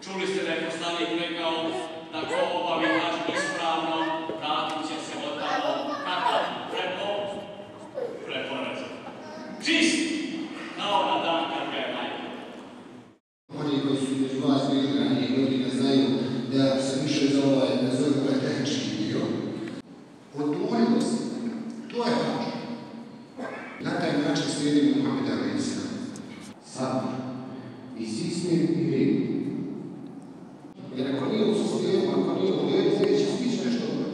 Čuli ste da je poslanik rekao da ko obavi hađ ispravno, vratit će se od tamo kakav preporezan. Čist! Kao na dan kad ga je najbolji. Oni koji su među vas bili ranije godine znaju da se više za nazovimo tehnički dio. Odgovorimo se. To je važno. Na taj način slijedimo Muhameda alejhi selam. Sabor. I sistem i red. Jer ako nije u sistemu, ako nije u redu, neće stići nešto dobro.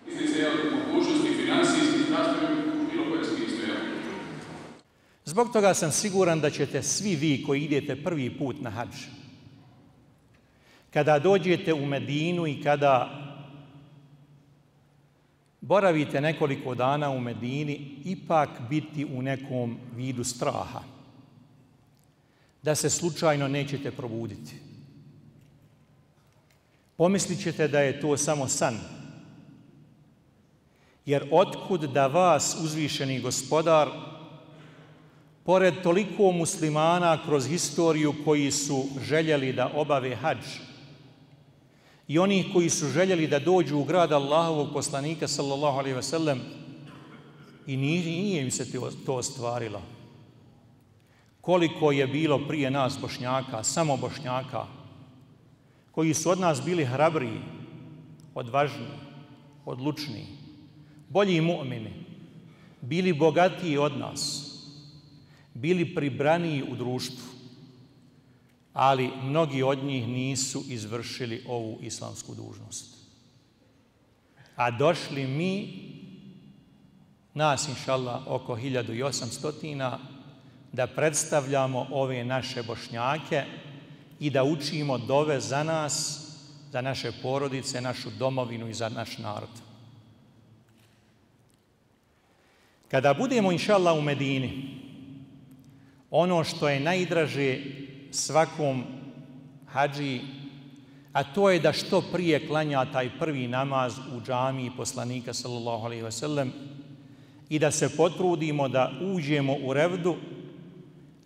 Iznice mogućnosti finansijskih, zdravstvenih, bilo koje smislu. Zbog toga sam siguran da ćete svi vi koji idete prvi put na hadž, kada dođete u Medinu i kada boravite nekoliko dana u Medini, ipak biti u nekom vidu straha. Da se slučajno nećete probuditi. Pomislit ćete da je to samo san. Jer otkud da vas, uzvišeni gospodar, pored toliko muslimana kroz historiju koji su željeli da obave hadž i onih koji su željeli da dođu u grad Allahovog poslanika sallallahu alejhi ve sellem i nije im se to ostvarilo. Koliko je bilo prije nas Bošnjaka, samo Bošnjaka, koji su od nas bili hrabriji, odvažniji, odlučniji, bolji mu'mini, bili bogatiji od nas, bili pribraniji u društvu, ali mnogi od njih nisu izvršili ovu islamsku dužnost. A došli mi, nas inšallah oko 1800, da predstavljamo ove naše Bošnjake i da učimo dove za nas, za naše porodice, našu domovinu i za naš narod. Kada budemo inšallah u Medini, ono što je najdraže svakom hadži, a to je da što prije klanja taj prvi namaz u džamiji poslanika sallallahu alejhi ve sellem i da se potrudimo da uđemo u revdu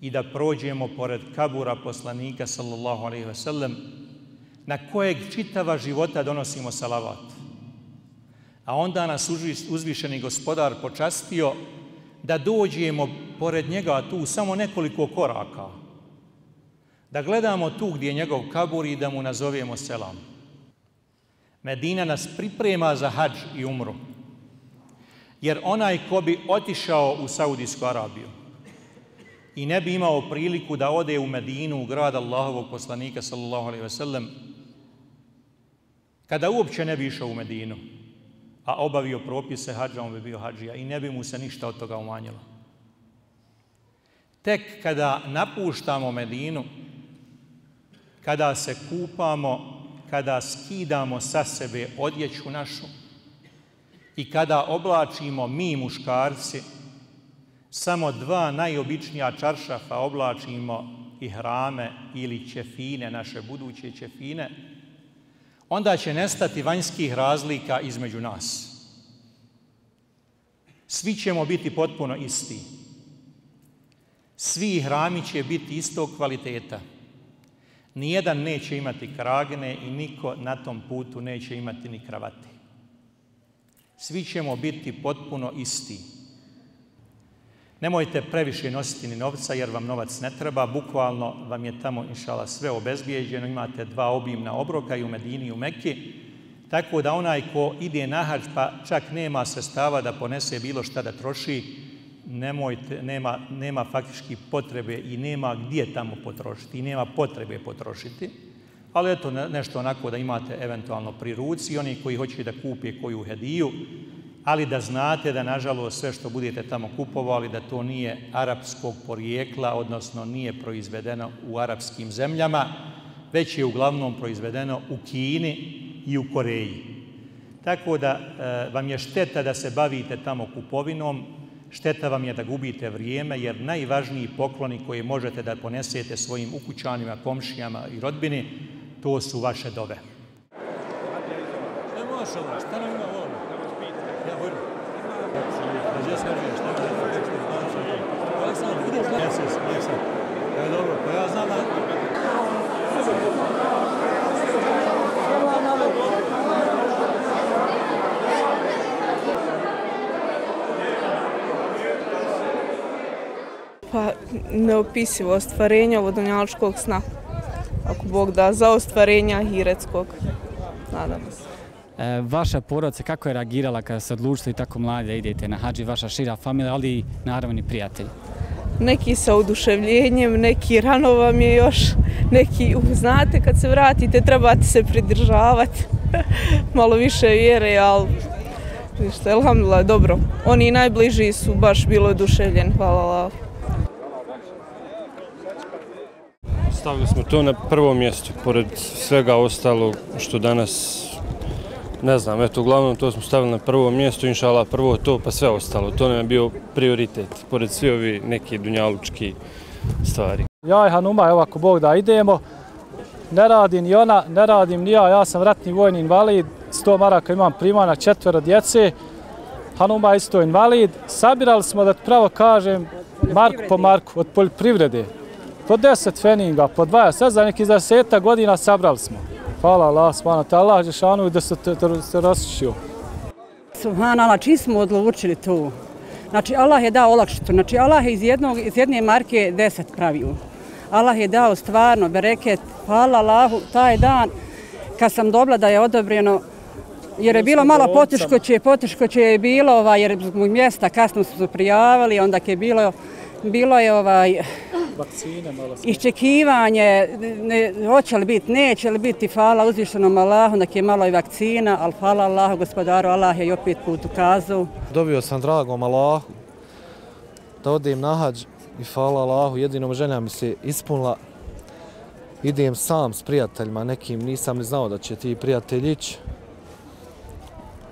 i da prođemo pored kabura poslanika sallallahu alejhi ve sellem na kojeg čitava života donosimo salavat. A onda nas uzvišeni gospodar počastio da dođemo pored njega tu samo nekoliko koraka, da gledamo tu gdje je njegov kabur i da mu nazovemo selam. Medina nas priprema za hadž i umru, jer onaj ko bi otišao u Saudijsku Arabiju i ne bi imao priliku da ode u Medinu, u grad Allahovog poslanika sallallahu alejhi ve sellem, kada uopće ne bi išao u Medinu, a obavio propise hadža, on bi bio hadžija i ne bi mu se ništa od toga umanjilo. Tek kada napuštamo Medinu, kada se kupamo, kada skidamo sa sebe odjeću našu i kada oblačimo mi muškarci samo dva najobičnija čaršafa, oblačimo ihrame ili ćefine, naše buduće ćefine, onda će nestati vanjskih razlika između nas. Svi ćemo biti potpuno isti. Svi ihrami će biti istog kvaliteta. Nijedan neće imati kragne i niko na tom putu neće imati ni kravate. Svi ćemo biti potpuno isti. Nemojte previše nositi ni novca jer vam novac ne treba. Bukvalno vam je tamo inšallah sve obezbijeđeno. Imate dva obimna obroka i u Medini i u Mekki. Tako da onaj ko ide na hadž pa čak nema sredstava da ponese bilo šta da troši, nema faktički potrebe i nema gdje tamo potrošiti i nema potrebe potrošiti. Ali eto nešto onako da imate eventualno pri ruci, oni koji hoće da kupe koju hediju, ali da znate da nažalost sve što budete tamo kupovali da to nije arapskog porijekla, odnosno nije proizvedeno u arapskim zemljama, već je uglavnom proizvedeno u Kini i u Koreji. Tako da vam je šteta da se bavite tamo kupovinom, šteta vam je da gubite vrijeme, jer najvažniji pokloni koje možete da ponesete svojim ukućanima, komšijama i rodbini, to su vaše dove. Dobro, pa ja znam da Pa neopisivo ostvarenje ovo dunjalučkog sna. Ako Bog da, za ostvarenja ahiretskog. Nadamo se. Vaša porodica kako je reagirala kada ste odlučili tako mladi da idete na hadž, vaša šira familija, ali i naravno i prijatelji? Neki sa oduševljenjem, neki rano vam je još, neki, znate, kad se vratite trebate se pridržavati. Malo više vjere, ali ništa, elhamdulillah, dobro. Oni najbliži su baš bili oduševljeni, hvala Allah. Stavili smo to na prvo mjesto, pored svega ostalog što danas, ne znam, eto, uglavnom to smo stavili na prvo mjesto, inšala prvo to, pa sve ostalo. To nam je bio prioritet, pored svi ovi neki dunjalučki stvari. Ja i Hanuma, evo ako Bog da idemo, ne radi ni ona, ne radim ni ja sam ratni vojni invalid, 100 maraka imam primana, 4 djece, Hanuma isto invalid. Sabirali smo, da pravo kažem, marku po marku, od poljoprivrede, po 10 feninga, po 20, sad za nekih 10 godina sabrali smo. Hvala Allah, subhanallah, Allah Žešanu da se rastišio. Subhanallah, čim smo odlučili tu? Znači, Allah je dao olakšicu. Znači, Allah je iz jedne marke 10 pravio. Allah je dao stvarno bereket. Hvala Allahu, taj dan kad sam dobila da je odobreno, jer je bilo malo poteškoće je bilo, jer zbog mjesta kasno su se prijavili, onda je bilo je iščekivanje, hoće li biti, neće li biti, hvala uzvišenom Allahu, nek je malo i vakcina, ali hvala Allahu, gospodaru, Allah je i opet put ukazao. Dobio sam dragom Allahu da odem na hadž i hvala Allahu, jedinom žena mi se ispunila. Idem sam s prijateljima nekim, nisam ni znao da će ti prijatelji ići.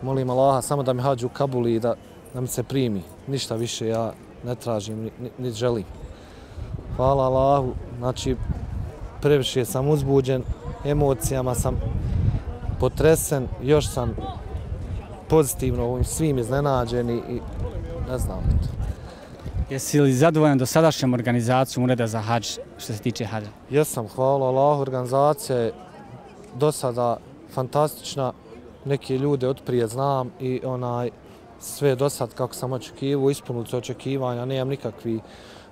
Molim Allaha samo da mi hadž ukabuli i da mi se primi. Ništa više ja ne tražim, niti želim. Hvala Allahu, znači previše sam uzbuđen, emocijama sam potresen, još sam pozitivno ovim svim iznenađen i ne znam. Jesi li zadovoljan dosadašnjom organizacijom Ureda za hadž što se tiče hadža? Jesam, hvala Allahu, organizacija je do sada fantastična, neke ljude otprije znam i sve do sad kako sam očekivao, ispunili su očekivanja, nemam nikakvi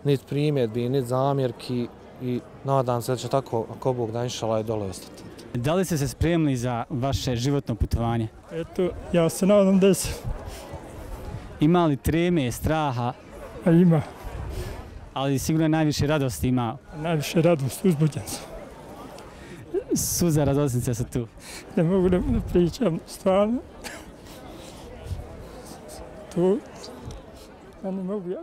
niti primjedbi, niti zamjerki i nadam se da će tako, ako Bog da, inšala, i dole ostati. Da li ste se spremili za vaše životno putovanje? Eto, ja se nadam da se. Ima li treme, straha? Ima. Ali sigurno najviše radosti ima. Najviše radosti, uzbuđen sam. Suza radosnice su tu. Ne mogu da pričam, stvarno. To, ja ne mogu, ja.